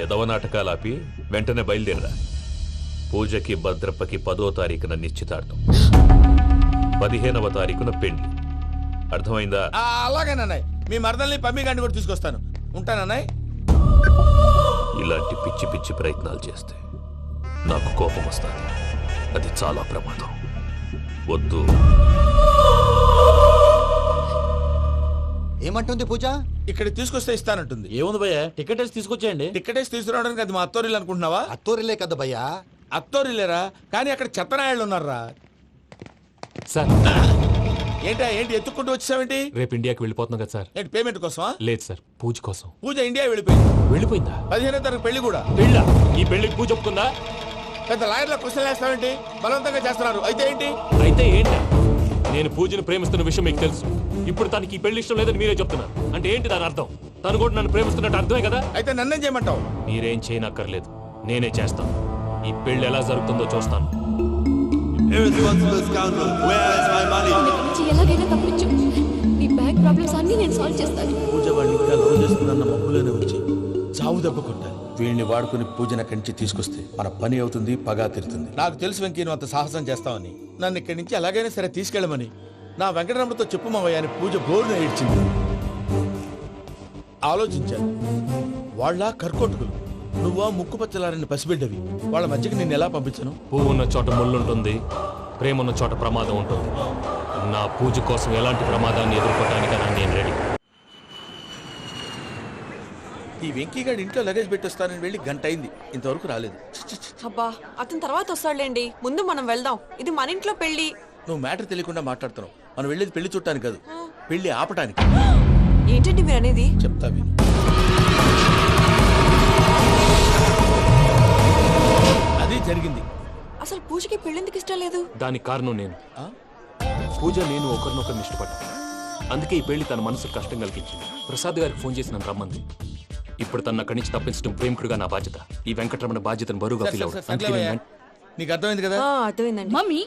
ఎదవ నాటకాలాపి వెంటనే బయలుదేరరా. పూజకి భద్రప్పకి 10వ తారీఖున నిశ్చితార్థం, 15వ తారీఖున పెళ్లి. అర్థమైందా? అలాగేనన్నాయ్. మీ మరదల్ని పమ్మి గండి కూడా తీసుకొస్తాను. ఉంటానన్నాయ్. ఇలాంటి పిచ్చి పిచ్చి ప్రయత్నాలు చేస్తే నాకు కోపం వస్తుంది. అది చాలా ప్రమాదం. వద్దు. ఏమంటుంది పూజ? ఇక్కడ తీసుకొస్తే ఇస్తానంటుంది. ఏముంది భయ్య, టికెట్ వేసి తీసుకొచ్చేయండి. టికెట్ వేసి తీసుకురావడానికి అది మా అత్తోరిల్లు అనుకుంటున్నావా? అత్తూరిలే కదా భయ్యా. అత్తోరిల్లేరా, కానీ అక్కడ చెత్తనాయాళ్ళు ఉన్నారా. సార్ ఏంటి ఎత్తుక్కుంటూ వచ్చావేంటి? రేపు ఇండియాకి వెళ్ళిపోతున్నాం కదా సార్. ఏంటి పేమెంట్ కోసమా? లేదు సార్, పూజ కోసం. పూజ ఇండియా వెళ్ళిపోయింది. వెళ్ళిపోయిందా? 15వ తారీఖు పెళ్లి కూడా. పెళ్ళా? ఈ పెళ్లికి పూజ ఒప్పుకుందా? పెద్ద లాయర్ల క్వశ్చన్ వేస్తావేంటి? బలవంతంగా చేస్తున్నారు. అయితే ఏంటి? అయితే ఏంటి? నేను పూజను ప్రేమిస్తున్న విషయం మీకు తెలుసు. ఇప్పుడు తనకి ఈ పెళ్లి ఇష్టం లేదని మీరే చెప్తున్నారు. అంటే ఏంటి దాని అర్థం? తను కూడా నన్ను ప్రేమిస్తున్నట్టు అర్థమే కదా. అయితే నన్నేం చేయమంటావు? మీరేం చేయనక్కర్లేదు, నేనే చేస్తాను. ఈ పెళ్లి ఎలా జరుగుతుందో చూస్తాను. ఎలాగైనా తప్పించు. నీ బ్యాంక్ ప్రాబ్లమ్స్ అన్ని నేను సాల్వ్ చేస్తాను. పూజ వాళ్ళు ఇంకా లవ్ చేస్తుందన్న మబ్బులోనే వచ్చి చావు దెబ్బ కొట్టాలి. వీళ్ళని వాడుకుని పూజన కంచి తీసుకొస్తే మన పని అవుతుంది, పగా తీరుతుంది. నాకు తెలుసు వెంకీ నువ్వు అంత సాహసం చేస్తావని. నన్ను ఇక్కడి నుంచి ఎలాగైనా సరే తీసుకెళ్ళమని నా వెంకటరమణతో చెప్పు మావయ్య అని పూజ బోరున ఏడ్చింది. ఆలోచించాను. వాళ్ళ కర్కోటకులు, నువ్వా ముక్కు పచ్చలారని పసిబిడ్డవి. వాళ్ళ మధ్యకి నేను ఎలా పంపించను? పువ్వు ఉన్న చోట ముళ్ళుంటుంది, ప్రేమ ఉన్న చోట ప్రమాదం ఉంటుంది. నా పూజ కోసం ఎలాంటి ప్రమాదాన్ని ఎదుర్కోవడానికైనా నేను రెడీ. ఈ వెంకీగాడి ఇంట్లో లగేజ్ పెట్టొస్తానని వెళ్ళి గంట అయింది, ఇంతవరకు రాలేదు. అబ్బా, అతని తర్వాత వస్తాడులేండి. ముందు మనం వెళ్దాం. ఇది మన ఇంట్లో పెళ్లి. నువ్వు మ్యాటర్ తెలియకుండా మాట్లాడుతున్నావు. మనం వెళ్ళేది పెళ్లి చుట్టానికి కాదు, పెళ్లి ఆపటానికి. ఏంటండి మీరు అనేది? చెప్తా విను. అది జరిగింది. అసలు పూజకి పెళ్ళెందుకు ఇష్టం లేదు? దానికి కారణం నేను. పూజ నేను ఒకరినొకరిని ఇష్టపడ్డా. అందుకే ఈ పెళ్లి తన మనసుకు కష్టం కలిగించింది. ప్రసాద్ గారికి ఫోన్ చేసి నన్ను రమ్మంది. ఇప్పుడు తన అక్కడి నుంచి తప్పించడం ప్రేమికుడుగా నా బాధ్యత. ఈ వెంకటరమణ బాధ్యతను బరువుగా ఫీల్ అవుతుంది. నీకు అర్థమైంది కదా? అర్థమైందండి. మమ్మీ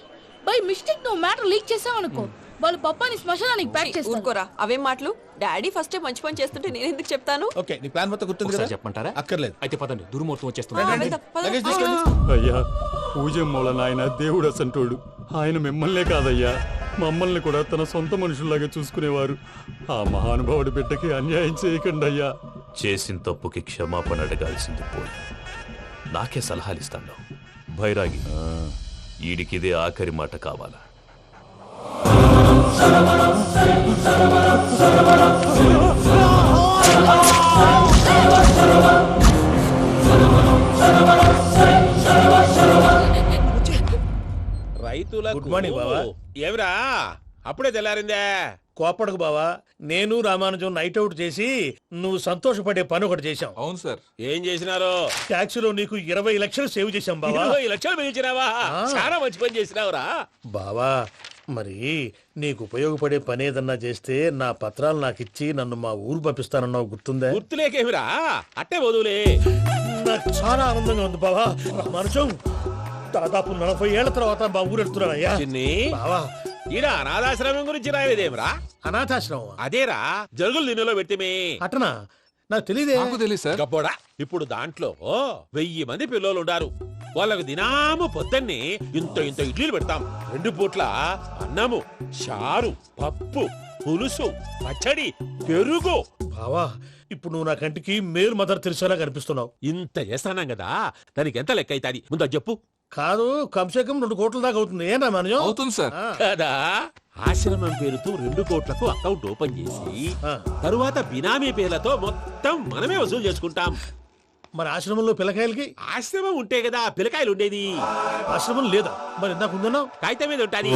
బై మిస్టేక్ నువ్వు మ్యాటర్ లీక్ చేసావనుకో, వాళ్ళు పప్పాని శ్మశానానికి ప్యాక్ చేస్తారు. ఊరుకోరా, అవేం మాటలు. డాడీ ఫస్ట్ మంచి పని చేస్తుంటే నేను ఎందుకు చెప్తాను? ఓకే, నీ ప్లాన్ మొత్తం గుర్తుంది కదా? చెప్పమంటారా? అక్కర్లేదు. అయితే పదండి, దుర్ముహూర్తం వచ్చేస్తుంది. వెళ్దాం, పద. లగేజ్ తీసుకెళ్ళు. అయ్యా, పూజ మూలన ఆయన దేవుడు అసంటోడు. ఆయన మిమ్మల్నే కాదయ్యా, మమ్మల్ని కూడా తన సొంత మనుషుల్లాగా చూసుకునేవారు. ఆ మహానుభావుడి బిడ్డకి అన్యాయం చేయకండి అయ్యా. చేసిన తప్పుకి క్షమాపణ అడగాల్సింది పోయి నాకే సలహాలు ఇస్తాను. భైరాగి, ఈడికిదే ఆఖరి మాట కావాలా? రైతులకు గుడ్ మార్నింగ్ బావా. ఏమిరా అప్పుడే తెల్లారిందే? కోపడకు బావా, నేను రామానుజం నైట్ అవుట్ చేసి నువ్వు సంతోషపడే పని ఒకటి చేశాం. అవును సార్. ఏం చేసినారు? ట్యాక్సీలో నీకు 20 లక్షలు సేవ్ చేశాం బావా. 20 లక్షలు మిగిల్చినావా? చాలా మంచి పని చేసినావురా బావా, మరి నీకు ఉపయోగపడే పని ఏదన్నా చేస్తే నా పత్రాలు నాకు ఇచ్చి నన్ను మా ఊరు పంపిస్తానన్నావు, గుర్తుందా? గుర్తులేకేమిరా, అట్టే వదులే. నాకు చాలా ఆనందంగా ఉంది బావా. రామానుజం, దాదాపు 40 ఏళ్ల తర్వాత మా ఊరు వెళ్తున్నానయ్యా. చిన్ని బావా, ఈడ అనాథాశ్రమం గురించి రాయలేదేమిరా? అనాథాశ్రమం అదేరా, జరుగులు దీనిలో పెట్టిమే. అటనా? నాకు తెలియదే. నాకు తెలియదు సార్. గబ్బోడా, ఇప్పుడు దాంట్లో 1000 మంది పిల్లలు ఉండారు. వాళ్ళకు దినాము పొద్దున్నే ఇంత ఇంత ఇడ్లీలు పెడతాం. 2 పూట్ల అన్నము, చారు, పప్పు, పులుసు, పచ్చడి, పెరుగు. బావా, ఇప్పుడు నువ్వు నా కంటికి మేలు మదర్ తెలిసేలా కనిపిస్తున్నావు. ఇంత చేస్తానం కదా, దానికి ఎంత లెక్క అవుతుంది ముందు అది చెప్పు. కాదు, కంసేకం 2 కోట్ల దాకా అవుతుంది. ఏం రామానుజం? అవుతుంది సార్. కదా, ఆశ్రమం పేరుతో 2 కోట్లకు అకౌంట్ ఓపెన్ చేసి తరువాత బినామీ పేర్లతో మొత్తం మనమే వసూలు చేసుకుంటాం. మరి ఆశ్రమంలో పిల్లకాయలకి? ఆశ్రమం ఉంటే కదా పిల్లకాయలు ఉండేది. ఆశ్రమం లేదా? మరి ఇందాక ఉందన్నావు. కాగితం మీద ఉంటాది.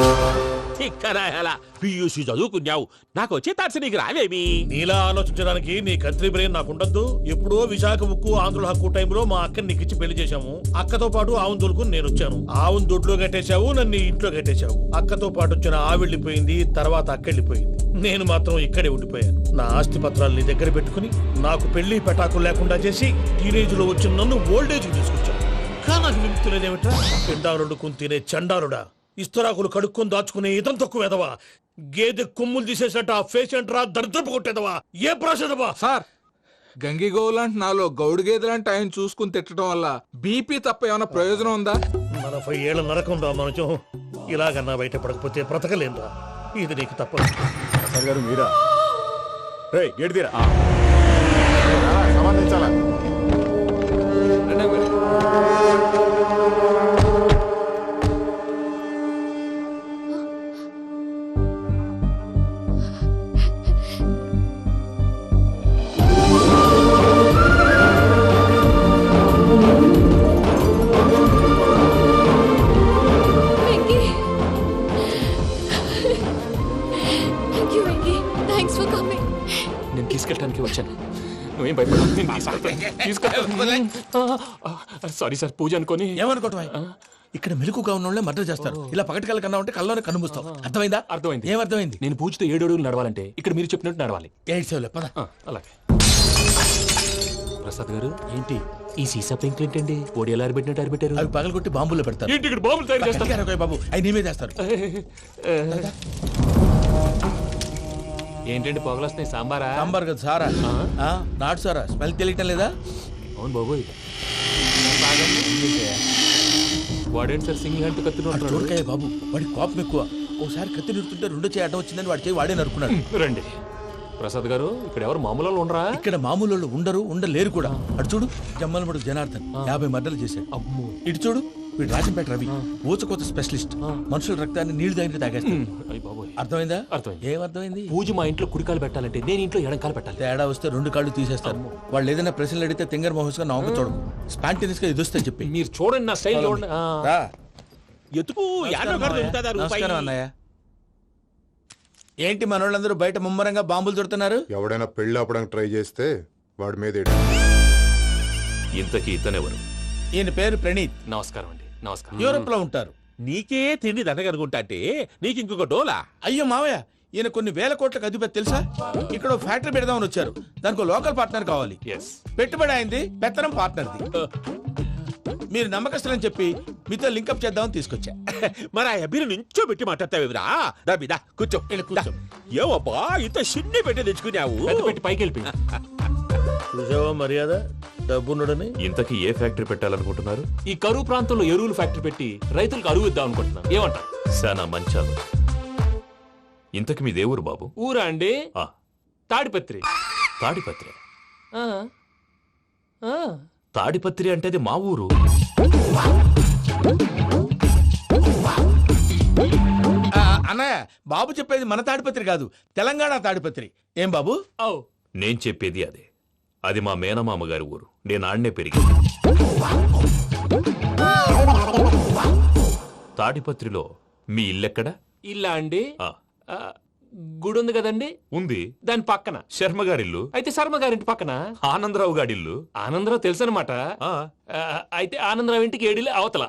చిక్కరాయాల పియూసీ చదువుకున్నావు, నాకు వచ్చే తాట్స్ నీకు రావేమి? నీలా ఆలోచించడానికి నీ కత్రి బ్రెయిన్ నాకు ఉండద్దు. ఎప్పుడో విశాఖ ఉక్కు ఆంధ్రుల హక్కు టైంలో మా అక్కని నీకిచ్చి పెళ్లి చేశాము. అక్కతో పాటు ఆవును దొడుకుని నేను వచ్చాను. ఆవును దొడ్లో కట్టేశావు, నన్ను ఇంట్లో కట్టేశావు. అక్కతో పాటు వచ్చిన ఆవిళ్ళిపోయింది, తర్వాత అక్కెళ్ళిపోయింది. నేను మాత్రం ఇక్కడే ఉండిపోయాను. నా ఆస్తి పత్రాలు నీ దగ్గర పెట్టుకుని నాకు పెళ్లి పెటాకులు లేకుండా చేసి టీనేజ్ లో వచ్చిన నన్ను ఓల్డేజ్ తీసుకొచ్చాను. కానీ నాకు విముక్తి లేదేమిట్రా? పిండారుడు తినే చండారుడా, ఇస్తరాకులు కడుక్కొని దాచుకునే ఇతం తక్కువ ఎదవా, గేదె కొమ్ములు తీసేసట ఆ పేషెంట్ రా దరిద్రపు కొట్టేదవా, ఏ ప్రాసెదవా సార్ గంగిగోవు లాంటి నాలో గౌడు గేదెలాంటి ఆయన చూసుకుని తిట్టడం వల్ల బీపీ తప్ప ఏమైనా ప్రయోజనం ఉందా? 40 ఏళ్ళ నరకం రా మనచం. ఇలాగన్నా బయట పడకపోతే బ్రతకలేనురా. ఇది నీకు తప్పదు. గారు మీరా? రే గేట్ తీరా. Venky thank you Venky thanks for coming. నేను తీసుకెళ్ళడానికి వచ్చాను. నువ్వేం భయపడవు, నేను తీసుకెళ్తాను. సారీ సార్, పూజ అనుకొని. ఏమనుకోవటం ఇక్కడ మెలకుగా ఉన్న వాళ్ళే మర్డర్ చేస్తారు. ఇలా పగటి కళ్ళ కన్నా ఉంటే కళ్ళలోనే కనుమూస్తావు. అర్థమైందా? అర్థమైంది. ఏమర్థమైంది? నేను పూజతో 7 అడుగులు నడవాలంటే ఇక్కడ మీరు చెప్పినట్టు నడవాలి. 8 సేవలే పద. అలాగే. ప్రసాద్ గారు, ఏంటి ఈ సీసా పెంకులు ఏంటండి? పొడి ఎలా అరబెట్టినట్టు అరబెట్టారు? అవి పగలగొట్టి బాంబుల్లో పెడతారు. ఏంటి ఇక్కడ బాంబులు తయారు చేస్తారు? గట్టిగా అరవై బాబు, అవి నీవే చేస్తారు. ఏంటండి పొగలు వస్తున్నాయి? సాంబారా? సాంబార్ కదా సారా. నాటు సారా. స్మెల్ తెలియటం లేదా? అవును బాబోయ్. వాడేంటి సార్ సింగిల్ హ్యాండ్ కత్తిని చూడకాయ బాబు, వాడి కోపం ఎక్కువ. ఒకసారి కత్తి నిరుతుంటే 2 చేయి అడ్డం వచ్చిందని వాడి చేయి వాడే నరుకున్నాడు. రండి. ప్రసాద్ గారు, ఇక్కడ ఎవరు మామూలు వాళ్ళు ఉండరా? ఇక్కడ మామూలు వాళ్ళు ఉండరు, ఉండలేరు కూడా. అటు చూడు, జమ్మలమడు జనార్దన్ 50 మర్డర్లు చేశాడు. అమ్మో. ఇటు చూడు, వీడు రాజంపేట రవి ఊచకోత స్పెషలిస్ట్. మనుషుల రక్తాన్ని నీళ్లు తాగితే తాగేస్తాడు. అయ్య బాబోయ్. అర్థమైందా? అర్థమైంది. ఏమర్థమైంది? పూజ మా ఇంట్లో కుడికాలు పెట్టాలంటే నేను ఇంట్లో ఎడంకాలు పెట్టాలి. తేడా వస్తే 2 కాళ్ళు తీసేస్తారు. వాళ్ళు ఏదైనా ప్రశ్నలు అడిగితే తింగర్ మహోస్ గా నవ్వు చూడకు. స్పాంటినియస్ గా ఎదుస్తా చెప్పి. మీరు చూడండి, నా స్టైల్ చూడండి. రా. ఎతుకు యాడో కాడ దొరుకుతుందా రూపాయి? నమస్కారం అన్నయ్య. ఏంటి మనోళ్ళందరూ బయట ముమ్మరంగా బాంబులు దొరుకుతున్నారు? ఎవడైనా పెళ్లి ఆపడానికి ట్రై చేస్తే వాడి మీద ఎడి. ఇంతకీ ఇతనెవరు? ఈయన పేరు ప్రణీత్. నమస్కారం అండి. నమస్కారం. యూరోప్ లో ఉంటారు. నీకే తిండి దండగనుకుంటా అంటే నీకు ఇంకొక డోలా? అయ్యో మావయ్య, ఈయన కొన్ని వేల కోట్లకు అధిపతి తెలుసా? ఇక్కడ ఓ ఫ్యాక్టరీ పెడదామని వచ్చారు. దానికి లోకల్ పార్ట్నర్ కావాలి. ఎస్. పెట్టుబడి అయింది, పెత్తనం పార్ట్నర్ది. మీరు నమ్మకస్తులని చెప్పి మీతో లింకప్ చేద్దామని తీసుకొచ్చా. మరి ఆ అబ్బిని నుంచో పెట్టి మాట్లాడతావేమిరా? రబిదా కూర్చో. కూర్చో. ఏవబ్బా ఇంత సిన్ని పెట్టి తెచ్చుకున్నావు? పెద్ద పెట్టి పైకి వెళ్ళి. చూసావా మర్యాద, డబ్బున్నడని. ఇంతకీ ఏ ఫ్యాక్టరీ పెట్టాలనుకుంటున్నారు? ఈ కరువు ప్రాంతంలో ఎరువులు ఫ్యాక్టరీ పెట్టి రైతులకు అరువు ఇద్దాం అనుకుంటున్నాను. ఏమంటారు? శానా మంచాలు. ఇంతకి మీ దేవురు బాబు? ఊరా అండి? ఆ, తాడిపత్రి. తాడిపత్రి. ఆ. ఆ. తాడిపత్రి అంటే అది మా ఊరు. అన్నయ్య, బాబు చెప్పేది మన తాడిపత్రి కాదు, తెలంగాణ తాడిపత్రి. ఏం బాబు? ఓ. నేను చెప్పేది అదే. అది మా మేనమామ గారి ఊరు. నేను ఆడనే పెరిగింది. తాడిపత్రిలో మీ ఇల్లెక్కడ? ఇల్లా అండి? ఆ, ఆ, గుడి ఉంది కదండి, ఉంది. దాని పక్కన. శర్మ గారిల్లు. అయితే శర్మ గారింటి పక్కన ఆనందరావు గారిల్లు. ఆనందరావు తెలుసు అనమాట. ఆ, అయితే ఆనందరావు ఇంటికి 7 అవతల.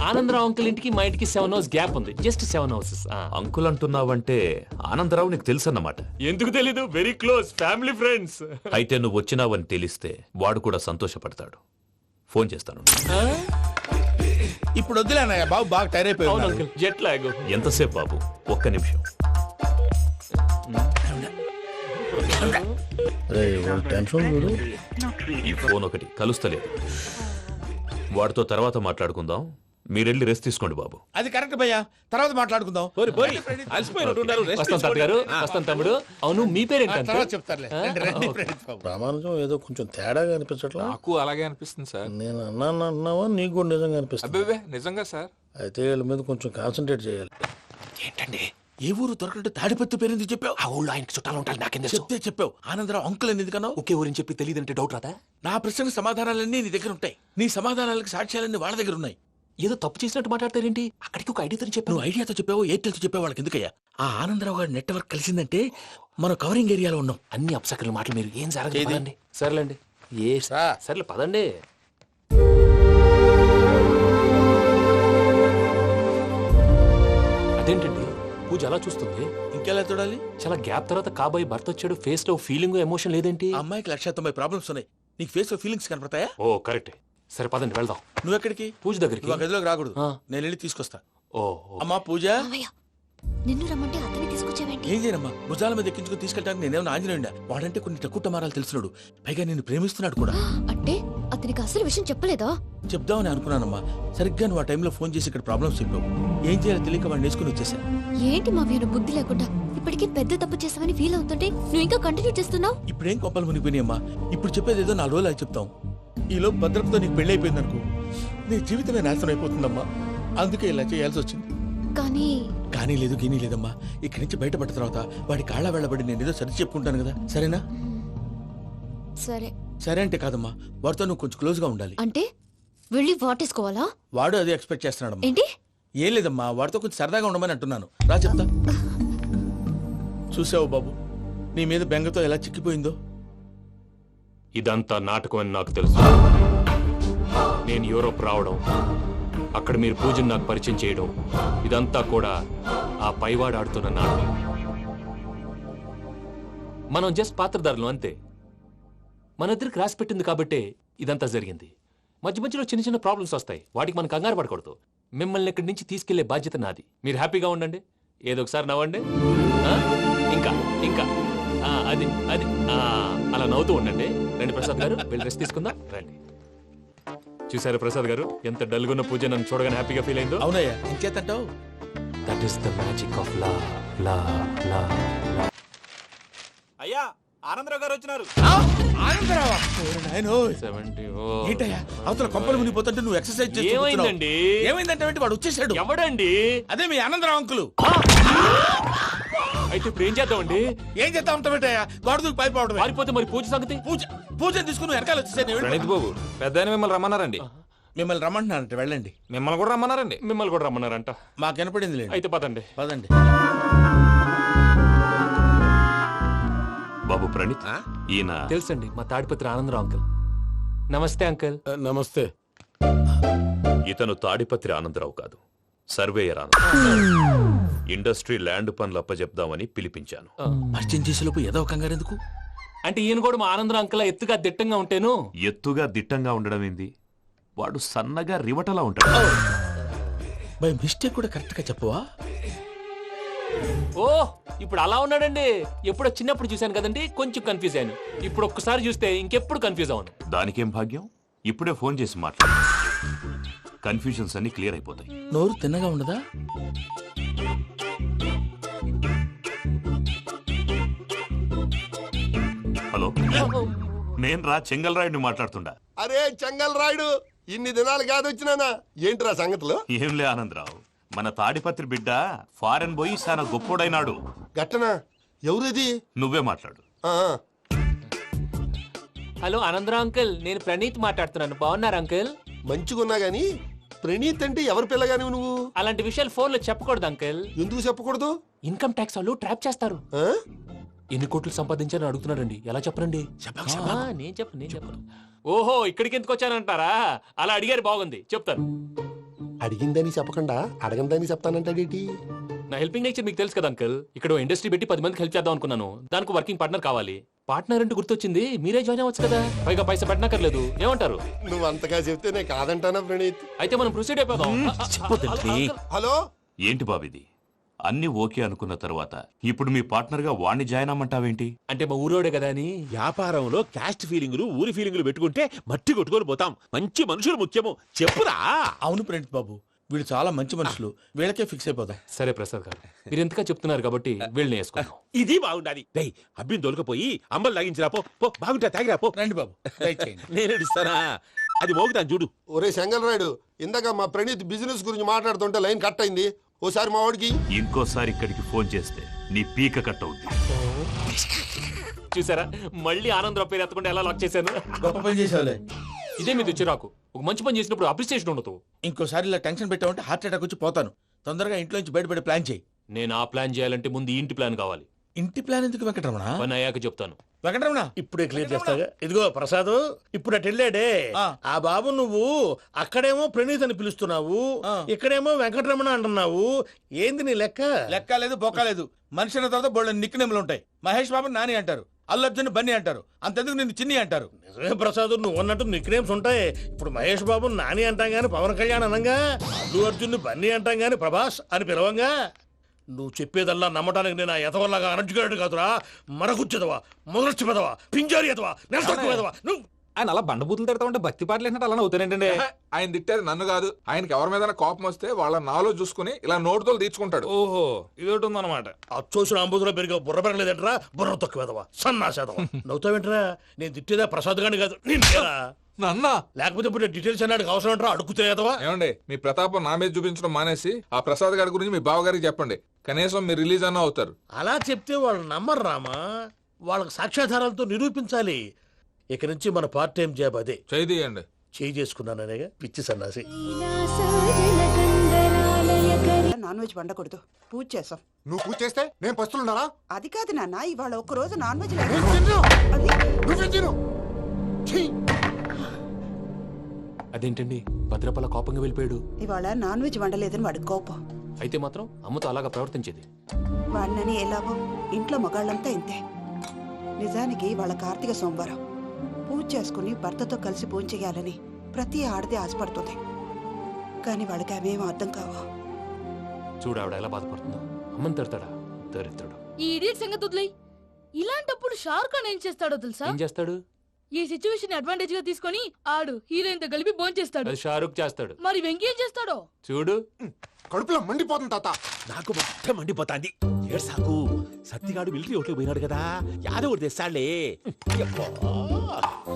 ఆనందరావు అంకుల్ ఇంటికి మా ఇంటికి 7 hours గ్యాప్ ఉంది. Just 7 hours. అంకుల్ అంటున్నావంటే ఆనందరావు నీకు తెలుసన్నమాట. ఎందుకు తెలీదు? Very close family friends. అయితే నువ్వు వచ్చినావని తెలిస్తే వాడు కూడా సంతోషపడతాడు. ఫోన్ చేస్తాను. ఇప్పుడు వద్దులే అన్నయ్య, బాబు బాగా టైర్ అవును అయిపోయింది. Uncle, jet lag. ఎంతసేపు బాబు? ఒక్క నిమిషం. టెన్షన్ చూడు. ఈ ఫోన్ ఒకటి కలుస్తలేదు. వాడితో తర్వాత మాట్లాడుకుందాం. మీరెళ్ళి రెస్ట్ తీసుకోండి బాబు. అది కరెక్ట్ భయ్యా, తర్వాత మాట్లాడుకుందాం. పోరి పోరి అలసిపోయినట్టున్నారు. రెస్ట్ వస్తాం తాత గారు, వస్తాం తమ్ముడు. అవును, మీ పేరేంటి తర్వాత అంకుల్? చెప్తారులే. రండి, రండి, ప్రణీత్ బాబు. ప్రామాణికం ఏదో కొంచెం తేడాగా అనిపించట్లా. నాకు అలాగే అనిపిస్తుంది సార్. నేను అన్నావా నీకు కూడా నిజంగా అనిపిస్తుంది? అబ్బే నిజంగా సార్. అయితే వీళ్ళ మీద కొంచెం కాన్సన్ట్రేట్ చేయాలి. ఏంటండి? ఏ ఊరు దొరకట్టు తాడిపత్రి పేరు ఎందుకు చెప్పావు? ఆ ఊళ్ళో ఆయనకి చుట్టాలు ఉంటారు, నాకేం తెలుసు? చెప్తే చెప్పావు. ఆనందరావు అంకుల్ అని ఎందుకన్నావు? ఒకే ఊరిని చెప్పి తెలియదంటే డౌట్ రాదా? నా ప్రశ్నకు సమాధానాలన్నీ నీ దగ్గర ఉంటాయి. నీ సమాధానాలకు సాక్ష్యాలన్నీ వాళ్ళ దగ్గర ఉన్నాయి. ఏదో తప్పు చేసినట్టు మాట్లాడతారేంటి? అక్కడికి ఒక ఐడియాతో చెప్పాను. నువ్వు ఐడియాతో చెప్పావు, ఎయిర్టెల్తో చెప్పావు, వాళ్ళకి ఎందుకయ్యా? ఆ ఆనందరావు గారి నెట్వర్క్ కలిసిందంటే మనం కవరింగ్ ఏరియాలో ఉన్నాం. అన్ని అప్సకర్ల మాటలు మీరు ఏం జరగదు. ఏది? పదండి. సర్లేండి. సర్లే పదండి. అదేంటండి పూజ అలా చూస్తుంది? ఇంకెలా చూడాలి? చాలా గ్యాప్ తర్వాత కాబోయే భర్త వచ్చాడు. ఫేస్ లో ఫీలింగ్ ఎమోషన్ లేదేంటి? ఆ అమ్మాయికి 190 ప్రాబ్లమ్స్ ఉన్నాయి. నీకు ఫేస్ లో ఫీలింగ్స్ కనపడతాయా? ఓ కరెక్ట్. సరే పదండి వెళ్దాం. నువ్వెక్కడికి? పూజ దగ్గరికి. నువ్వు ఆ గదిలోకి రాకూడదు. ఆ. నేను వెళ్ళి తీసుకొస్తా. ఓ అమ్మా పూజ, నిన్ను రమ్మంటే అతన్ని తీసుకొచ్చావేంటి? ఏం చేయనమ్మా, భుజాల మీద ఎక్కించుకుని తీసుకెళ్ళడానికి నేనేమన్నా ఆంజనేయుడా? వాడంటే కొన్ని తక్కువ టమారాలు తెలిసినాడు, పైగా నేను ప్రేమిస్తున్నాడు కూడా. అంటే అతనికి అసలు విషయం చెప్పలేదా? చెప్దామని అనుకున్నానమ్మా, సరిగ్గా నువ్వు ఆ టైంలో ఫోన్ చేసి ఇక్కడ ప్రాబ్లమ్స్ చెప్పావు. ఏం చేయాలో తెలియక వాడిని వేసుకుని వచ్చేసా. ఏంటి మా వీరు బుద్ధి లేకుండా ఇప్పటికీ పెద్ద తప్పు చేసామని ఫీల్ అవుతుంటే నువ్వు ఇంకా కంటిన్యూ చేస్తున్నావు? ఇప్పుడేం కొప్పలు మునిగిపోయినాయమ్మా, ఇప్పుడు చెప్పేది ఏదో 4 రోజులు అది చెప్తాం. ఈలో భద్రతతో నీకు పెళ్లి అయిపోయింది అనుకో, నీ జీవితమే నాశనం అయిపోతుందమ్మా. అందుకే ఇలా చేయాల్సి వచ్చింది. కానీ లేదు గీనీ లేదమ్మా, ఇక్కడి నుంచి బయటపడ్డ తర్వాత వాడి కాళ్ళ వెళ్ళబడి నేను ఏదో సరి చెప్పుకుంటాను కదా, సరేనా? సరే. సరే అంటే కాదమ్మా, వాడితో నువ్వు కొంచెం క్లోజ్ గా ఉండాలి. అంటే వెళ్ళి వాటేసుకోవాలా? వాడు అదే ఎక్స్పెక్ట్ చేస్తున్నాడమ్మా. ఏంటి? ఏం లేదమ్మా, వాడితో కొంచెం సరదాగా ఉండమని అంటున్నాను. రా చెప్తా. చూసావు బాబు, నీ మీద బెంగతో ఎలా చిక్కిపోయిందో. ఇదంతా నాటకం అని నాకు తెలుసు. నేను యూరోప్ రావడం, అక్కడ మీరు పూజను నాకు పరిచయం చేయడం, ఇదంతా కూడా ఆ పైవాడు ఆడుతున్న నాటకం. మనం జస్ట్ పాత్రధారులు అంతే. మన ఇద్దరికి రాసి పెట్టింది కాబట్టే ఇదంతా జరిగింది. మధ్య మధ్యలో చిన్న చిన్న ప్రాబ్లమ్స్ వస్తాయి, వాటికి మనం కంగారు పడకూడదు. మిమ్మల్ని ఇక్కడి నుంచి తీసుకెళ్లే బాధ్యత నాది. మీరు హ్యాపీగా ఉండండి, ఏదో ఒకసారి నవ్వండి. ఇంకా ఇంకా అది అది అలా నవ్వుతూ ఉండండి. రండి ప్రసాద్ గారు, వెళ్ళి రెస్ట్ తీసుకుందాం. రండి. చూసారు ప్రసాద్ గారు, ఎంత డల్గున్న పూజ నన్ను చూడగానే హ్యాపీగా ఫీల్ అయిందో. అవునయ్యా, ఇంకేతంటావు? That is the magic of love. Love. అయ్యా ఆనందరావు గారు వచ్చినారు. ఏంటయ్యా అవతల కొంపలు మునిగిపోతుంటే నువ్వు ఎక్సర్సైజ్ చేస్తూ ఏమైందండి? ఏమైందంటే వాడు వచ్చేసాడు. ఎవడండి? అదే మీ ఆనందరావు అంకులు. అయితే ఇప్పుడు ఏం చేద్దామండి? ఏం చేస్తా ఉంటావేటయ్యా, గోడ దూకి పైపోవడం. పారిపోతే మరి పూజ సంగతి? పూజ తీసుకుని వెనకాల వచ్చేసాను. ప్రణీత్ బాబు, పెద్ద మిమ్మల్ని రమ్మన్నారండి. మిమ్మల్ని రమ్మంటున్నారంట, వెళ్ళండి. మిమ్మల్ని కూడా రమ్మన్నారండి. మిమ్మల్ని కూడా రమ్మన్నారంట. మాకు వినపడింది లేదు. అయితే పదండి. పదండి. బాబు ప్రణీత్, ఈయన తెలుసండి, మా తాడిపత్రి ఆనందరావు అంకుల్. నమస్తే అంకుల్. నమస్తే. ఇతను తాడిపత్రి ఆనందరావు కాదు, సర్వేయర్ ఆనందరావు. ఇండస్ట్రీ ల్యాండ్ పనులు అప్పచెప్దామని పిలిపించాను. పరిచయం చేసేలోపు ఏదో కంగారు ఎందుకు? అంటే ఈయన కూడా మా ఆనందరావు అంకుల్ ఎత్తుగా దిట్టంగా ఉంటాను. ఎత్తుగా దిట్టంగా ఉండడం ఏంది, వాడు సన్నగా రివటలా ఉంటాడు. బై మిస్టేక్ కూడా కరెక్ట్ గా చెప్పవా? ఓ ఇప్పుడు అలా ఉన్నాడండి. ఎప్పుడో చిన్నప్పుడు చూశాను కదండి, కొంచెం కన్ఫ్యూజ్ అయ్యాను. ఇప్పుడు ఒక్కసారి చూస్తే ఇంకెప్పుడు కన్ఫ్యూజ్ అవును. దానికేం భాగ్యం, ఇప్పుడే ఫోన్ చేసి మాట్లాడు, కన్ఫ్యూజన్స్ అన్ని క్లియర్ అయిపోతాయి. నోరు తిన్నగా ఉండదా? హలో, నేను రా చెంగల్రాయుడిని మాట్లాడుతుండా. అరే చెంగల్ రాయుడు, ఇన్ని దినాలు కాదు వచ్చినానా? ఏంట్రా సంగతులు? ఏంలే ఆనందరావు, మన తాడిపత్రి బిడ్డ ఫారెన్ పోయి చాలా గొప్పోడైనాడు. గట్టనా? ఎవరిది? నువ్వే మాట్లాడు. హలో ఆనందరావు అంకుల్, నేను ప్రణీత్ మాట్లాడుతున్నాను. బాగున్నారు అంకుల్? మంచిగున్నా గాని ప్రణీత్ అంటే ఎవరి పిల్లగాని నువ్వు? అలాంటి విషయాలు ఫోన్ లో చెప్పకూడదు అంకుల్. ఎందుకు చెప్పకూడదు? ఇన్కమ్ ట్యాక్స్ వాళ్ళు ట్రాప్ చేస్తారు. ఆ? ఎన్ని కోట్లు సంపాదించాలని అడుగుతున్నాడండి. ఎలా చెప్పరండి? నేను చెప్పను. ఓహో, ఇక్కడికి ఎందుకు వచ్చానంటారా? అలా అడిగారు, బాగుంది, చెప్తాను. అడిగిందని చెప్పకుండా అడగందని చెప్తానంటాడేటి? నా హెల్పింగ్ నేచర్ మీకు తెలుసు కదా అంకుల్. ఇక్కడ ఇండస్ట్రీ పెట్టి 10 మందికి హెల్ప్ చేద్దాం అనుకున్నాను. దానికి వర్కింగ్ పార్ట్నర్ కావాలి. పార్ట్నర్ అంటే గుర్తొచ్చింది, మీరే జాయిన్ అవ్వచ్చు కదా, పైగా పైసా పెట్టనక్కర్లేదు. ఏమంటారు? నువ్వు అంతగా చెప్తే నేను కాదంటానా ప్రణీత్? అయితే మనం ప్రొసీడ్ అయిపోదాం. హలో, ఏంటి బాబిది, అన్ని ఓకే అనుకున్న తర్వాత ఇప్పుడు మీ పార్ట్నర్ గా వాణ్ణి జాయిన్ అమ్మంటావేంటి? అంటే మా ఊరోడే కదా అని. వ్యాపారంలో క్యాస్ట్ ఫీలింగులు, ఊరి ఫీలింగులు పెట్టుకుంటే మట్టి కొట్టుకొని పోతాం. మంచి మనుషులు ముఖ్యము, చెప్పురా. అవును ప్రణీత్ బాబు, వీళ్ళు చాలా మంచి మనుషులు, వీళ్ళకే ఫిక్స్ అయిపోదాం. సరే ప్రసాద్ గారు, మీరు ఎంతగా చెప్తున్నారు కాబట్టి వీళ్ళని వేసుకుందాం. ఇది బాగుండాలి. డై అబ్బిని దొలకపోయి అంబలు లాగించిరా పో. బాగుంటా, తాగిరా పో. రండి బాబు, దయచేయండి. నేను ఇస్తానా? అది మోగుతాను చూడు. ఒరే చెంగల్ రాయుడు, ఇందాక మా ప్రణీత్ బిజినెస్ గురించి మాట్లాడుతుంటే లైన్ కట్ అయింది. ఓసారి మా వాడికి ఇంకోసారి ఇక్కడికి ఫోన్ చేస్తే నీ పీక కట్ అవుద్ది. చూసారా, మళ్ళీ ఆనందరావు పేరు ఎత్తకుండా ఎలా లాక్ చేశాను. గొప్ప పని చేసేవాళ్ళే. ఇదే మీద చిరాకు. ఒక మంచి పని చేసినప్పుడు అప్రిసియేషన్ ఉండదు. ఇంకోసారి ఇలా టెన్షన్ పెట్టామంటే హార్ట్ అటాక్ వచ్చి పోతాను. తొందరగా ఇంట్లో నుంచి బయటపడే ప్లాన్ చేయి. నేను ఆ ప్లాన్ చేయాలంటే ముందు ఈ ఇంటి ప్లాన్ కావాలి. ఇంటి ప్లాన్ ఎందుకు వెంకటరమణ? పని అయ్యాక చెప్తాను. వెంకటరమణ ఇప్పుడే క్లియర్ చేస్తాగా. ఇదిగో ప్రసాద్, ఇప్పుడు అటు వెళ్ళాడే ఆ బాబు, నువ్వు అక్కడేమో ప్రణీత్ అని పిలుస్తున్నావు, ఇక్కడేమో వెంకటరమణ అంటున్నావు. ఏంది నీ లెక్క? లెక్క లేదు, బొక్క లేదు. మనిషి అన్న తర్వాత బోళ్ళ నిక్నెములు ఉంటాయి. మహేష్ బాబు నాని అంటారు, అల్లు అర్జున్ బన్నీ అంటారు, అంతెందుకు నిన్ను చిన్ని అంటారు. నిజమే ప్రసాద్, నువ్వు అన్నట్టు నిక్నేమ్స్ ఉంటాయి. ఇప్పుడు మహేష్ బాబు నాని అంటాం గాని పవన్ కళ్యాణ్ అనంగా, అల్లు అర్జున్ బన్నీ అంటాం గాని ప్రభాస్ అని పిలవంగా. నువ్వు చెప్పేదల్లా నమ్మటానికి నేను ఎతవల్లాగా అనర్జుకేటెడ్ కాదురా. మరగుచ్చదవా, మొదలచ్చి పెదవా, పింజారి ఎదవా, నెలసొక్కు పెదవా నువ్వు. ఆయన అలా బండబూతులు తిడతా ఉంటే భక్తి పాటలు ఏంటంటే అలా అవుతానంటే. ఆయన తిట్టేది నన్ను కాదు, ఆయనకి ఎవరి మీద కోపం వస్తే వాళ్ళ నాలో చూసుకుని ఇలా నోటుతో తీర్చుకుంటాడు. ఓహో ఇదొకటి ఉందన్నమాట. అచ్చోసిన అంబుధులో పెరిగే బుర్ర పెరగలేదంటరా, బుర్ర తొక్కువేదవా, సన్నాసేదవా. నవ్వుతావేంట్రా? నేను తిట్టేదా ప్రసాద్ గాని కాదు నిన్నేరా. నన్నా లేకపోతే ఇప్పుడు డీటెయిల్స్ అన్నాడు అవసరం అంటారా? అడుగుతాయేదవా? ఏమండి, మీ ప్రతాపం నా మీద చూపించడం మానేసి ఆ ప్రసాద్ గారి గురించి మీ బావగారికి చెప్పండి. కనీసం మీరు రిలీజ్ అన్న అవుతారు. అలా చెప్తే వాళ్ళు నమ్మరు రామా. వాళ్ళకి సాక్ష్యాధారాలతో నిరూపించాలి. ఇక నుంచి మన పార్ట్ టైం జాబ్ అదే. చేయండి. చేయి చేసుకున్నాననేగా పిచ్చి సన్నాసి. నాన్ వెజ్ వండకూడదు, పూజ చేసాం. నువ్వు పూజ చేస్తే నేను పస్తులున్నారా? అది కాదు నాన్న, ఇవాళ ఒక్క రోజు నాన్ వెజ్ అదేంటండి భద్రపల కోపంగా వెళ్ళిపోయాడు? ఇవాళ నాన్ వెజ్ వండలేదని వాడి కోపం. అయితే మాత్రం అమ్మతో అలాగా ప్రవర్తించేది. వాడినని ఎలాగో ఇంట్లో మగాళ్ళంతా ఇంతే. నిజానికి వాళ్ళ కార్తీక సోమవారం పూజ చేసుకుని భర్తతో కలిసి పూజ చేయాలని ప్రతి ఆడది ఆశపడుతుంది. కానీ వాళ్ళకి అవేమో అర్థం కావు. చూడు ఆవిడ ఎలా బాధపడుతుందో. అమ్మని తిడతాడా దరిద్రుడు. ఈ ఇడియట్ సంగతి వదిలేయ్. ఇలాంటప్పుడు షారుఖ్ ఖాన్ ఏం చేస్తాడో తెలుసా? ఏం చేస్తాడు? ఈ సిచ్యువేషన్ అడ్వాంటేజ్ గా తీసుకొని ఆడు హీరోయిన్ తో కలిపి బోన్ చేస్తాడు. అది షారుఖ్ చేస్తాడు. మరి వెంకీ ఏం చేస్తాడో చూడు. కడుపులో మండిపోతుంది తాత. నాకు మొత్తం మండిపోతాంది. ఏడు సాకు సత్తిగాడు మిలిటరీ ఓట్లు పోయినాడు కదా, యాదవ్ ఒకటి తెస్తాడులే.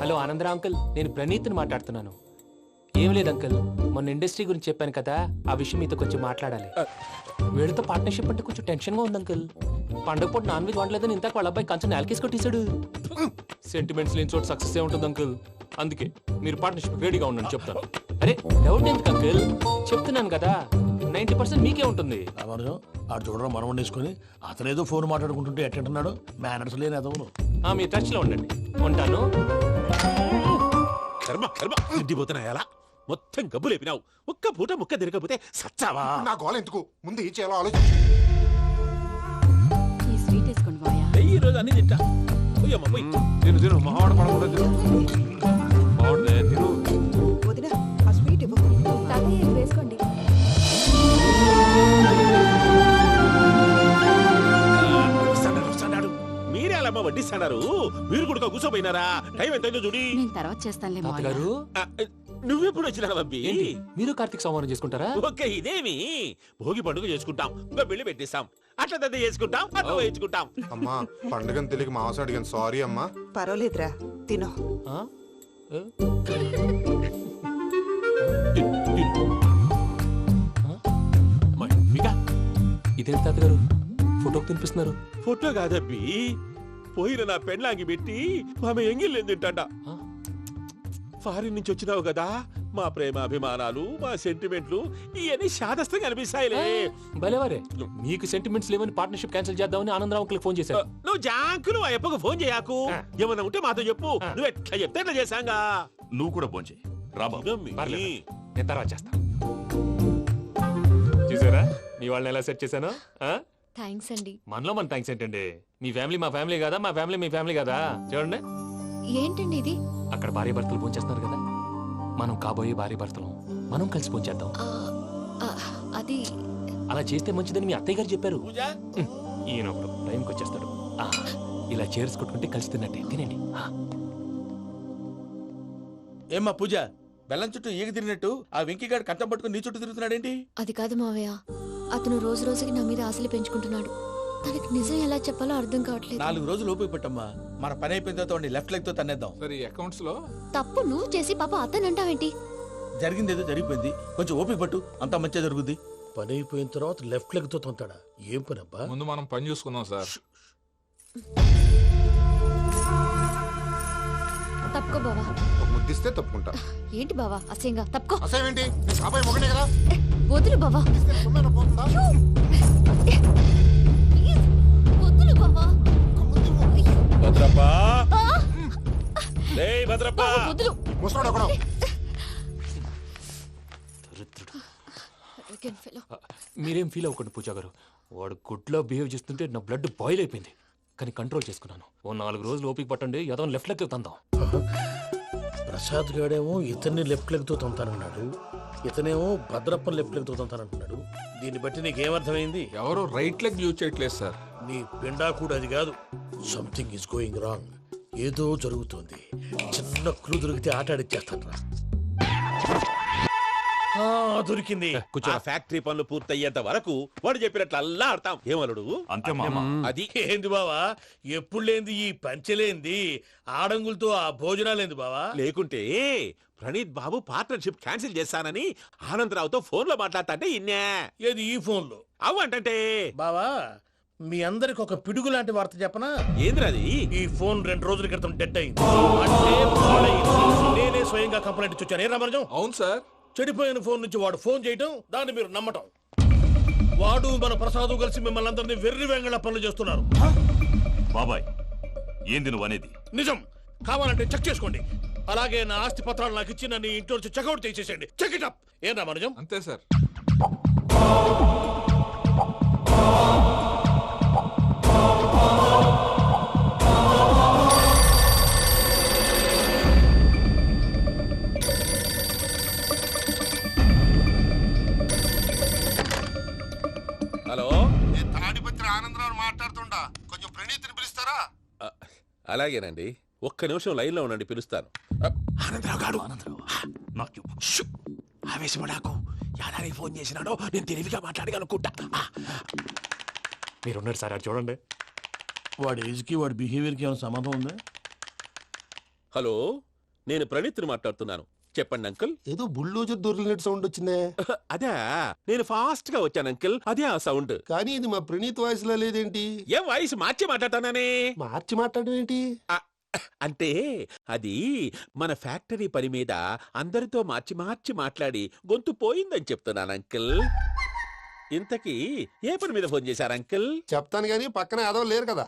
హలో ఆనందరా అంకుల్, నేను ప్రణీత్ని మాట్లాడుతున్నాను. ఏం లేదు అంకుల్, మొన్న ఇండస్ట్రీ గురించి చెప్పాను కదా, ఆ విషయం మీతో కొంచెం మాట్లాడాలి. వీళ్ళతో పార్ట్నర్షిప్ అంటే కొంచెం టెన్షన్ గా ఉంది అంకుల్. పండగ పూట నాన్ వెజ్ వండలేదని ఇంతకు వాళ్ళ అబ్బాయి కంచెం నేలకేసి కొట్టేశాడు. సెంటిమెంట్స్ లేని చోట సక్సెస్ ఏ ఉంటుంది అంకుల్. అందుకే మీరు పార్ట్నర్షిప్ రెడీగా ఉండండి చెప్తాను. అరే డౌట్ ఎందుకు అంకుల్, చెప్తున్నాను కదా 90% మీకే ఉంటుంది. రామానుజం ఆడు చూడడం మనం వండేసుకొని అతనేదో ఫోన్ మాట్లాడుకుంటుంటే ఎట్టంటున్నాడు. మేనర్స్ లేని అదవును. మీ టచ్ లో ఉండండి. ఉంటాను. కర్మ కర్మ తిండిపోతున్నాయలా మొత్తం గబ్బు లేపినావు. ఒక్క పూట ముక్క తిరగకపోతే సచ్చావా? నా గోల ఎందుకు, ముందు ఈ చేయాలో ఆలోచించు. ఈ స్వీట్ వేసుకోండి మాయా. ఈ రోజు అన్ని తింటా. పోయమ్మ పోయి. తిను మహావాడ పడకుండా తిను. బాగుండే తిను. వదిన ఆ స్వీట్ ఇవ్వు. తాతయ్య వేసుకోండి. వస్తాడు. మీరే అలా అమ్మ వడ్డిస్తాడారు. మీరు కూడా కూర్చోపోయినారా? టైం ఎంతైందో చూడి. నేను తర్వాత చేస్తానులే మాయా. తాతగారు నువ్వెప్పుడు వచ్చినా బంబి? ఏంటి మీరు కార్తీక సంహారం చేసుకుంటారా? ఓకే ఇదేమి భోగి పండుగ చేసుకుంటాం, ఇంకా పెళ్లి పెట్టేస్తాం, అట్లా దద్ద చేసుకుంటాం, అట్లా వేయించుకుంటాం. అమ్మా పండుగని తెలియక మాంసం అడిగాను, సారీ అమ్మా. పర్వాలేదురా, తినో. ఆ? ఏ? ఇదేంటి తాతగారు ఫోటోకి తినిపిస్తున్నారు? ఫోటో కాదబ్బి, పోయిన నా పెళ్ళాంగి పెట్టి ఆమె ఎంగిల్లేం తింటాడ. ఫారిన్ నుంచి వచ్చినావు కదా, మా ప్రేమ అభిమానాలు మా సెంటిమెంట్లు ఇవన్నీ శాదస్తంగా అనిపిస్తాయిలే. భలేవారే, మీకు సెంటిమెంట్స్ లేవని పార్ట్నర్షిప్ క్యాన్సిల్ చేద్దామని ఆనందరావు అంకుల్ ఫోన్ చేశారు. నువ్వు జాంకులు ఆ అప్పకు ఫోన్ చేయకు. ఏమన్నా ఉంటే మాతో చెప్పు. నువ్వు ఎట్లా చెప్తే ఎట్లా చేశాంగా. నువ్వు కూడా ఫోన్ చేయి రాబా. పర్లేదు, నేను తర్వాత చేస్తా. చూసారా మీ వాళ్ళని ఎలా సెట్ చేశాను? థ్యాంక్స్ అండి. మనలో మన థ్యాంక్స్ ఏంటండి? మీ ఫ్యామిలీ మా ఫ్యామిలీ కదా, మా ఫ్యామిలీ మీ ఫ్యామిలీ కదా. చూడండి ఏంటండి ఇది? అక్కడ భార్య భర్తలు భోంచేస్తున్నారు కదా, మనం కాబోయే భార్య భర్తలు మనం కలిసి భోంచేద్దాం. అది అలా చేస్తే మంచిదని మీ అత్తయ్య గారు చెప్పారు. ఈయన ఒకడు టైంకి వచ్చేస్తాడు. ఇలా చేర్స్ కొట్టుకుంటే కలిసి తిన్నట్టే. తినండి. ఏమ్మా పూజ, బెల్లం చుట్టూ ఈగ తిరిగినట్టు ఆ వెంకీగాడు కంటం పట్టుకుని నీ చుట్టూ తిరుగుతున్నాడేంటి? అది కాదు మావయ్య, అతను రోజు రోజుకి నా మీద ఆశలు పెంచుకుంటున్నాడు. తనకి నిజం ఎలా చెప్పాలో అర్థం కావట్లేదు. 4 రోజులు ఓపిక పట్టమ్మా, మన పని అయిపోయిన తర్వాత లెఫ్ట్ లెగ్ తో తన్నేద్దాం. సరే అకౌంట్స్ లో తప్పు నువ్వు చేసి పాప అతను అంటావేంటి? జరిగింది ఏదో జరిగిపోయింది, కొంచెం ఓపిక పట్టు, అంతా మంచిగా జరుగుద్ది. పని అయిపోయిన తర్వాత లెఫ్ట్ లెగ్ తో తొంతాడా? ఏం పని అబ్బా? ముందు మనం పని చూసుకుందాం సార్. తప్పుకో బావా. ఒక ముద్దిస్తే తప్పుకుంటా. ఏంటి బావా అసహ్యంగా? తప్పుకో. అసేమేంటి, నీ కాబోయే మొగనే కదా. వదులు బావా. సొమ్మేనా పోతుందా? వదులు బావా. భద్రప్ప, రేయ్ భద్రప్ప. వదులు. ముసలోడు ఒకడు. మీరేం ఫీల్ అవ్వకండి పూజా గారు. వాడు గుడ్లో బిహేవ్ చేస్తుంటే నా బ్లడ్ బాయిల్ అయిపోయింది. కానీ కంట్రోల్ చేసుకున్నాను. ఓ 4 రోజులు ఓపిక పట్టండి, ఏదో లెఫ్ట్ లెగ్ తందాం. ప్రసాద్ గాడేమో ఇతన్ని లెఫ్ట్ లెగ్ తో తొంతానన్నాడు, ఇతనేమో భద్రప్పని లెఫ్ట్ లెగ్ తో తొంతానంటున్నాడు. దీన్ని బట్టి నీకేమర్థమైంది? ఎవరు రైట్ లెగ్ యూజ్ చేయట్లేదు సార్. నీ పిండా కూడా అది కాదు. Something is going wrong. ఏదో జరుగుతుంది. చిన్న క్లూ దొరికితే ఆట ఆడిచ్చేస్తాను రా. దొరికింది. ఆ ఫ్యాక్టరీ పనులు పూర్తయ్యేంత వరకు వాడు చెప్పినట్లు అల్లా ఆడతాం. ఏమలుడు? అంతే మామ. అది ఏంది బావా, ఎప్పుడు లేంది ఈ పంచలేంది, ఆడంగులతో ఆ భోజనాలేంది బావా? లేకుంటే ప్రణీత్ బాబు పార్ట్నర్షిప్ క్యాన్సిల్ చేస్తానని ఆనందరావుతో ఫోన్ లో మాట్లాడతా అంటే ఇన్నే. ఏది ఈ ఫోన్లో? అవ్వంటే బావా, మీ అందరికి ఒక పిడుగు లాంటి వార్త చెప్పనా? ఏంద్రది? ఈ ఫోన్ 2 రోజుల క్రితం డెడ్ అయింది. అంటే పాడైంది. నేనే స్వయంగా కంప్లైంట్ ఇచ్చి వచ్చాను. ఏ రామరాజం? అవును సార్. చెడిపోయిన ఫోన్ నుంచి వాడు ఫోన్ చేయటం, దాన్ని మీరు నమ్మటం. వాడు మన ప్రసాదు కలిసి మిమ్మల్ని అందరినీ వెర్రి వెంగళ పనులు చేస్తున్నారు. బాబాయ్, ఏంది నువ్వు అనేది? నిజం. కావాలంటే చెక్ చేసుకోండి. అలాగే నా ఆస్తి పత్రాలు నాకు ఇచ్చి నన్ను ఇంట్లో నుంచి చెక్అౌట్ చేసేసండి. Check it up. ఏం రామరాజం? అంతే సార్. హలో, నేను తాడిపత్రి ఆనందరావు మాట్లాడుతుండా. కొంచెం ప్రణీతిని పిలుస్తారా? అలాగేనండి. ఒక్క నిమిషం లైన్ లో ఉండండి, పిలుస్తాను. ఆనందరావు గాడు. ఆవేశపడాకు. యాదానికి ఫోన్ చేసినాడో నేను తెలివిగా మాట్లాడగలనుకుంటా. మీరున్నారు సార్, అది చూడండి. వాడి ఏజ్కి వాడి బిహేవియర్కి ఏమైనా సంబంధం ఉందా? హలో, నేను ప్రణీత్ని మాట్లాడుతున్నాను. చెప్పండి అంకుల్. ఏదో బుల్డోజర్ దొరికినట్టు సౌండ్ వచ్చిందే. అదే, నేను ఫాస్ట్ గా వచ్చాను అంకుల్. అదే ఆ సౌండ్. కానీ ఇది మా ప్రణీత్ వాయిస్ లో లేదేంటి? ఏం వాయిస్ మార్చి మాట్లాడతాననే? మార్చి మాట్లాడడం ఏంటి? అంటే అది మన ఫ్యాక్టరీ పని మీద అందరితో మార్చి మార్చి మాట్లాడి గొంతు పోయిందని చెప్తున్నాను అంకుల్. ఇంతకీ ఏ పని మీద ఫోన్ చేశారు అంకుల్? చెప్తాను గానీ పక్కన ఎదవ లేరు కదా.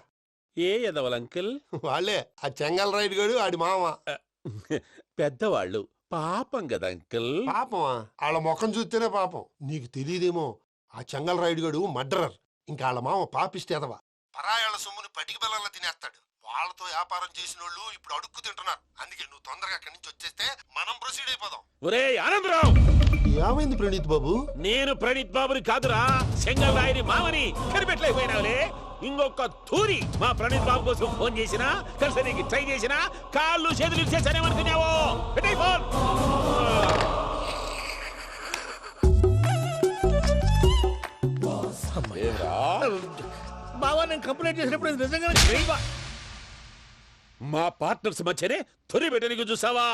ఏ ఎదవలు అంకుల్? వాళ్ళే ఆ చెంగల్ రైడ్ గడు ఆడి మామ. పెద్దవాళ్ళు, పాపం కదా అంకుల్. పాపమా? వాళ్ళ ముఖం చూస్తేనే పాపం. నీకు తెలియదేమో, ఆ చెంగల్ రైడ్ గడు మర్డరర్. ఇంకా వాళ్ళ మామ పాపిస్తే ఎదవ. పరాయాళ్ళ సొమ్ముని పటికి బెల్లంలో తినేస్తాడు. వాళ్ళతో వ్యాపారం చేసిన వాళ్ళు ఇప్పుడు అడుక్కు తింటున్నారు. అందుకే నువ్వు తొందరగా అక్కడి నుంచి వచ్చేస్తే మనం ప్రొసీడ్ అయిపోదాం. ఒరే ఆనందరావు! ఏమైంది ప్రణీత్ బాబు? నేను ప్రణీత్ బాబుని కాదురా, సెంగల్ రాయని మామని. కనిపెట్టలేకపోయినావులే. ఇంకొక తూరి మా ప్రణీత్ బాబు కోసం ఫోన్ చేసినా, కలిసి నీకు ట్రై చేసినా కాళ్ళు చేతులు చేశానేమనుకున్నావో. పెట్టేయ్ ఫోన్. బావా, నేను కంప్లైంట్ చేసినప్పుడు ఇది నిజంగా మా పార్ట్నర్స్ మధ్యనే తొలి పెట్టడానికి చూసావా?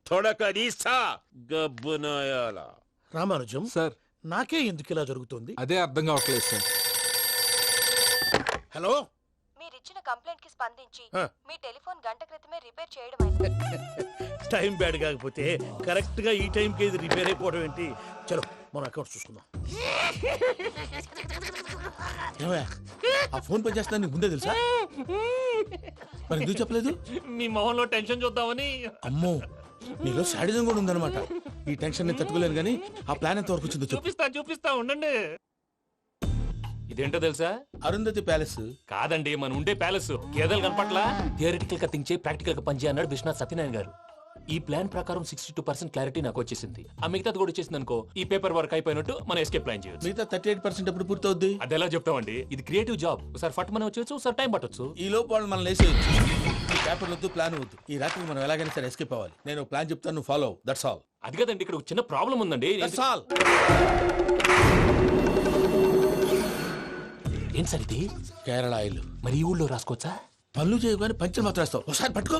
తొడక నీస్తా గబ్బునాయాల. రామానుజం సార్, నాకే ఎందుకు ఇలా జరుగుతుంది? అదే అర్థం కావట్లేదు సార్. హలో, మీరిచ్చిన కంప్లైంట్ కి స్పందించి మీ టెలిఫోన్ గంట క్రితమే రిపేర్ చేయడం. టైం బ్యాడ్ కాకపోతే కరెక్ట్ గా ఈ టైంకి ఇది రిపేర్ అయిపోవడం ఏంటి? చలో మన అకౌంట్ చూసుకుందాం. ఆ ఫోన్ పని చేస్తా నీకు ముందే తెలుసా? మరి ఎందుకు చెప్పలేదు? మీ మొహంలో టెన్షన్ చూద్దామని. అమ్మో, నీలో శాడిజం కూడా ఉందన్నమాట. ఈ టెన్షన్ నేను తట్టుకోలేను కానీ ఆ ప్లాన్ ఎంత వరకు వచ్చిందో చూపిస్తా ఉండండి. ఇదేంటో తెలుసా? అరుంధతి ప్యాలెస్ కాదండి, మన ఉండే ప్యాలెస్. గేదెలు కనపట్లా? థియరిటికల్ గా థింక్ చేయి, ప్రాక్టికల్ గా పనిచేయ అన్నాడు విశ్వనాథ్ సత్యనారాయణ గారు. ఈ ప్లాన్ ప్రకారం 62% క్లారిటీ నాకు వచ్చేసింది. ఆ మిగతాది కూడా వచ్చేసింది అనుకో, ఈ పేపర్ వర్క్ అయిపోయినట్టు మనం ఎస్కేప్ ప్లాన్ చేయొచ్చు. మిగతా 38% ఎప్పుడు పూర్తవుద్ది? అది ఎలా చెప్తామండి? ఇది క్రియేటివ్ జాబ్. ఒకసారి ఫట్ మనం వచ్చేయచ్చు, ఒకసారి టైం పట్టొచ్చు. ఈ లోపు వాళ్ళు మనం లేసేయచ్చు. ఈ పేపర్ వద్దు, ప్లాన్ వద్దు. ఈ రాత్రికి మనం ఎలాగైనా సరే ఎస్కేప్ అవ్వాలి. నేను ప్లాన్ చెప్తాను, నువ్వు ఫాలో. That's all. అది కదండి, ఇక్కడ ఒక చిన్న ప్రాబ్లం ఉందండి. That's all. ఏం సార్ ఇది? కేరళ ఆయిల్. మరి ఈ ఊళ్ళో రాసుకోవచ్చా? పనులు చేయవు కానీ పంచలు మాత్రం వేస్తావు. ఒకసారి పట్టుకో.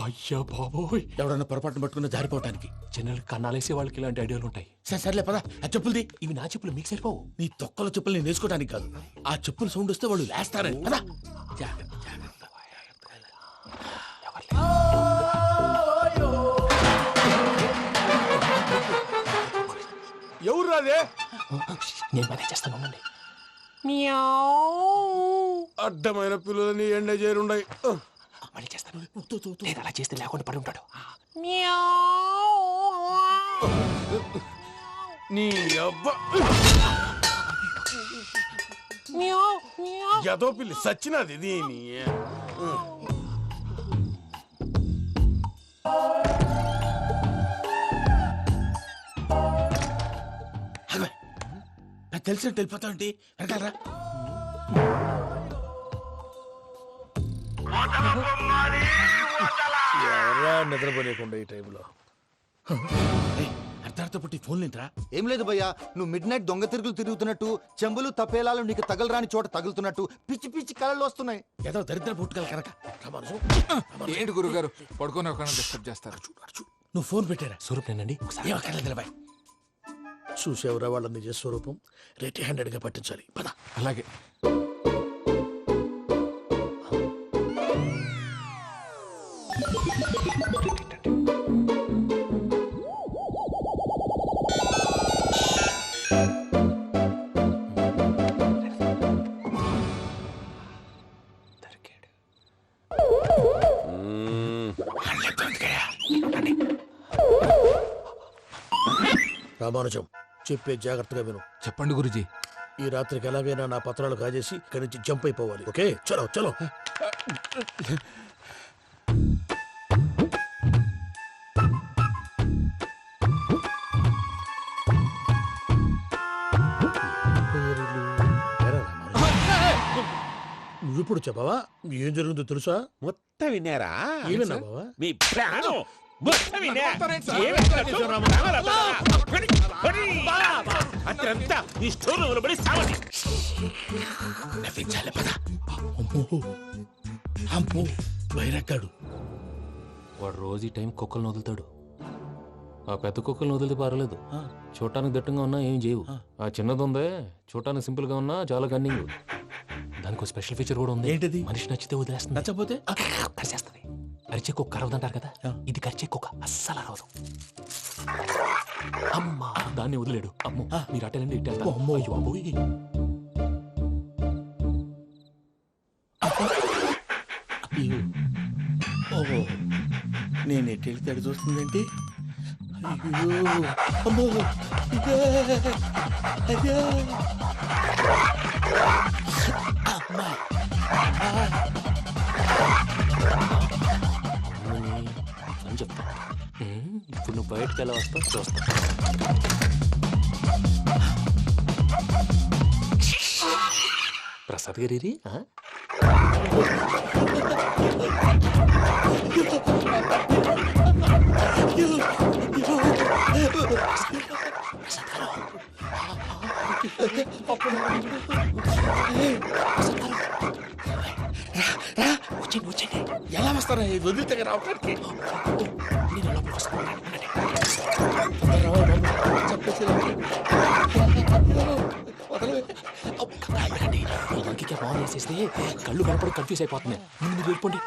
అయ్యా బాబోయ్, ఎవడన్నా పొరపాటున పట్టుకున్న జారిపోవటానికి. జనరల్ కన్నాలేసే వాళ్ళకి ఇలాంటి ఐడియాలు ఉంటాయి. సర్లే పదా, ఆ చెప్పులది. ఇవి నా చెప్పులు మీకు సరిపోవు. నీ తొక్కల చెప్పులు నేను వేసుకోవడానికి కాదు, ఆ చెప్పులు సౌండ్ వస్తే వాళ్ళు లేస్తారని. పదా. ఎవరు రాదే? నేను మేనేజ్ చేస్తాను, ఉండండి. అడ్డమైన పిల్లలని ఎండ చేరుండయి. మళ్ళీ చేస్తాను. లేదు, అలా చేస్తే లేకుండా పడి ఉంటాడు. నీ అబ్బా ఎదో పిల్లి సచ్చినది దీని. తెలిసినట్టు వెళ్ళిపోతావంటి వెనకాలరా. ఎవరా నిద్రపోలేకుండా ఈ టైంలో అర్ధార్థ పుట్టి ఫోన్ లేంట్రా. ఏం లేదు భయ్యా, నువ్వు మిడ్ నైట్ దొంగ తిరుగులు తిరుగుతున్నట్టు, చెంబులు తపేలాలు నీకు తగలరాని చోట తగులుతున్నట్టు పిచ్చి పిచ్చి కళలు వస్తున్నాయి. ఏదో దరిద్ర పుట్టుకల కనుక. ఏంటి గురుగారు పడుకొని ఒక డిస్టర్బ్ చేస్తారు? నువ్వు ఫోన్ పెట్టారా? స్వరూపేనండి. ఏమక్కర్లేదు. చూసేవరా వాళ్ళ నిజ స్వరూపం. రెట్టి హ్యాండెడ్ గా పట్టించాలి. పద. అలాగే. రామానుజం చెప్పే జాగ్రత్తగా విను. చెప్పండి గురుజీ. ఈ రాత్రికి ఎలాగైనా నా పత్రాలు కాజేసి ఇక్కడి నుంచి జంప్ అయిపోవాలి. ఓకే, చలో చలో. నువ్విప్పుడు చెప్పవా ఏం జరుగుతుందో తెలుసా? మొత్తం విన్నారా? ఏమన్నా బావా? మీ ప్రాణం మొత్తం విన్నా. అత్రంతా ఈ స్టోర్ రూమ్ లో పడి సావండి. నవ్వించాలి. పద. అమ్మో బైరక్కాడు. వాడు రోజు ఈ టైం కుక్కలను వదులుతాడు. ఆ పెద్ద కుక్కలను వదిలితే పర్లేదు, చూడటానికి దట్టంగా ఉన్నా ఏం చేయవు. ఆ చిన్నది ఉందే, చూడటానికి సింపుల్ గా ఉన్నా చాలా కన్నింగ్. దానికి స్పెషల్ ఫీచర్ కూడా ఉంది. ఏంటిది? మనిషి నచ్చితే వదిలేస్తుంది, నచ్చపోతే కరిచేస్తుంది. అరిచే కుక్క అరవదంటారు కదా, ఇది కరిచే కుక్క అస్సలు అరవదు. అమ్మా దాన్ని వదిలేడు. అమ్మో మీరు అటెండి ఇటు. అమ్మో అయ్యో అబ్బోయ్. ఓహో నేను ఎటు వెళ్తాడు చూస్తుందేంటి? అయ్యో అమ్మో అయ్యో అని చెప్తా. ఇప్పుడు నువ్వు బయటకు ఎలా వస్తావు చూస్తా. ప్రసాద్ గారి ఎలా వస్తారా వదిలితే రావడానికి? ఇంకే బాగా వేసేస్తే కళ్ళు కనపడి కన్ఫ్యూజ్ అయిపోతున్నాయి. ముందు మీరు వెళ్ళిపోండి.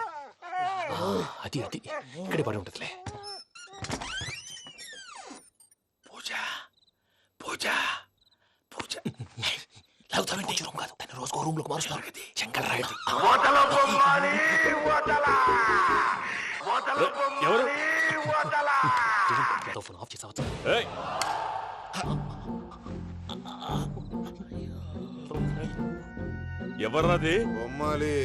అది అది ఇక్కడే పడి ఉంటుందిలే. పూజ పూజ పూజ లాగుతామంటే రూమ్ కాదు, దాన్ని రోజుకో రూమ్ లోకి మారుస్తున్నారు కదా. చెంగల్ రాయుడు ఎవరు ఫోన్ ఆఫ్ చేసావచ్చు. ఎవర్రాది? బొమ్మాలి.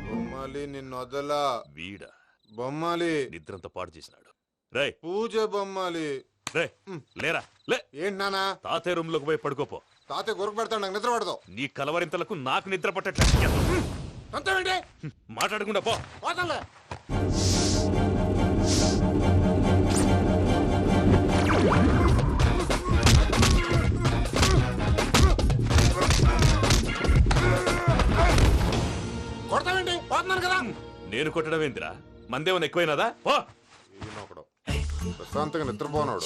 బొమ్మాలి నిన్ను వదలా. వీడా బొమ్మాలి నిద్రంతా పాడు చేసినాడు. రే పూజ బొమ్మాలి. రే లేరా లే. ఏంటి నానా? తాతయ్య రూమ్ లోకి పోయి పడుకోపో. తాతయ్య గురకు పెడతాడు, నాకు నిద్ర పడదు. నీ కలవరింతలకు నాకు నిద్ర పట్టట్లేదు. అంతేంటి? మాట్లాడకుండా పో. పోతాలే. కొడతావేంటి? పోతున్నాను కదా. నేను కొట్టడం ఏంటిరా? మందేమన్నా ఎక్కువైనదా? పో. ప్రశాంతంగా నిద్రపోనాడు.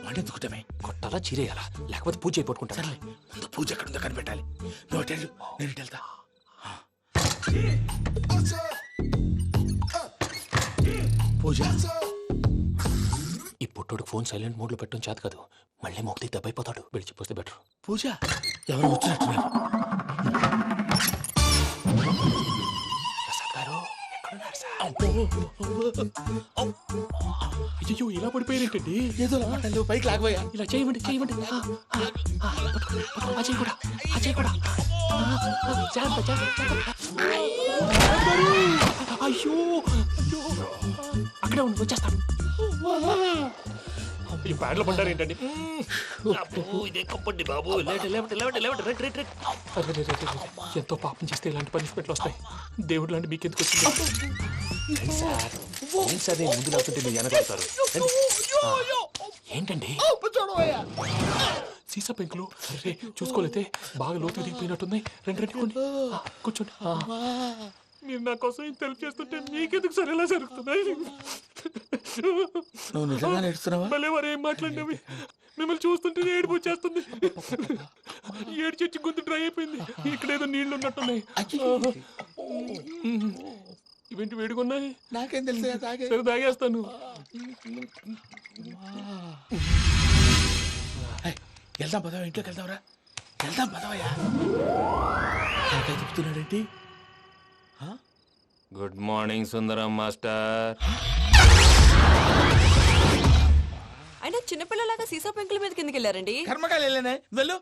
వాడెందుకుంటామే? కొట్టాలా చీరేయాలా లేకపోతే పూజ అయిపోట్టుకుంటా. సర్లే ముందు పూజ ఎక్కడుందో కనిపెట్టాలి. నువ్వు అటెండు, నేను ఇటు వెళ్తా. పూజ ఈ పుట్టోడికి ఫోన్ సైలెంట్ మోడ్ లో పెట్టడం చేత కాదు. మళ్ళీ మొక్కి దెబ్బైపోతాడు. వెళ్ళి చెప్పొస్తే బెటర్. పూజ ఎవరు వచ్చినట్టున్నారు? ప్రసాద్ గారు ఎక్కడున్నారు సార్? అయ్యో ఇలా పడిపోయినట్టండి. ఏదో మాటలు పైకి లాగబోయా. ఇలా చేయమండి చేయమండి. అజయ్ కూడా అజయ్ కూడా. జాగ్రత్త జాగ్రత్త. అయ్యో అయ్యో అక్కడే ఉండి వచ్చేస్తాను. ఈ ప్యాడ్లో పడ్డారు ఏంటండి? ఎంతో పాపం చేస్తే ఇలాంటి పనిష్మెంట్లు వస్తాయి. దేవుడు లాంటి మీకు ఎందుకు వచ్చింది? సార్ నేను ముందు లేకుంటే మీరు వెనకాడతారు. ఏంటండి సీసా పెంకులు? అరే చూసుకోలేతే బాగా లోతుకు దిగిపోయినట్టున్నాయి. రెండు రెండు కూర్చోండి. మీరు నా కోసం ఇంత హెల్ప్ చేస్తుంటే మీకెందుకు సరే ఎలా జరుగుతున్నాయి? నువ్వు నిజంగా నేర్చుతున్నావా? మళ్ళీ వారు ఏం మాట్లాడినవి మిమ్మల్ని చూస్తుంటే ఏడుపు వచ్చేస్తుంది. ఏడు చెట్టు గొంతు డ్రై అయిపోయింది. ఇక్కడ ఏదో నీళ్లు ఉన్నట్టున్నాయి. ఇవేంటి వేడుకున్నాయి? నాకేం తెలుసు సరే తాగేస్తాను. వెళ్దాం పదవా, ఇంట్లోకి వెళ్దాంరా. వెళ్దాం పదవయ్యా. చెప్తున్నాడేంటి? గుడ్ మార్నింగ్ సుందరం మాస్టర్. అయినా చిన్నపిల్లలాగా సీసా పెంకుల మీద కిందకి వెళ్ళారండి. కర్మకాయలు వెళ్ళానే వెళ్ళు.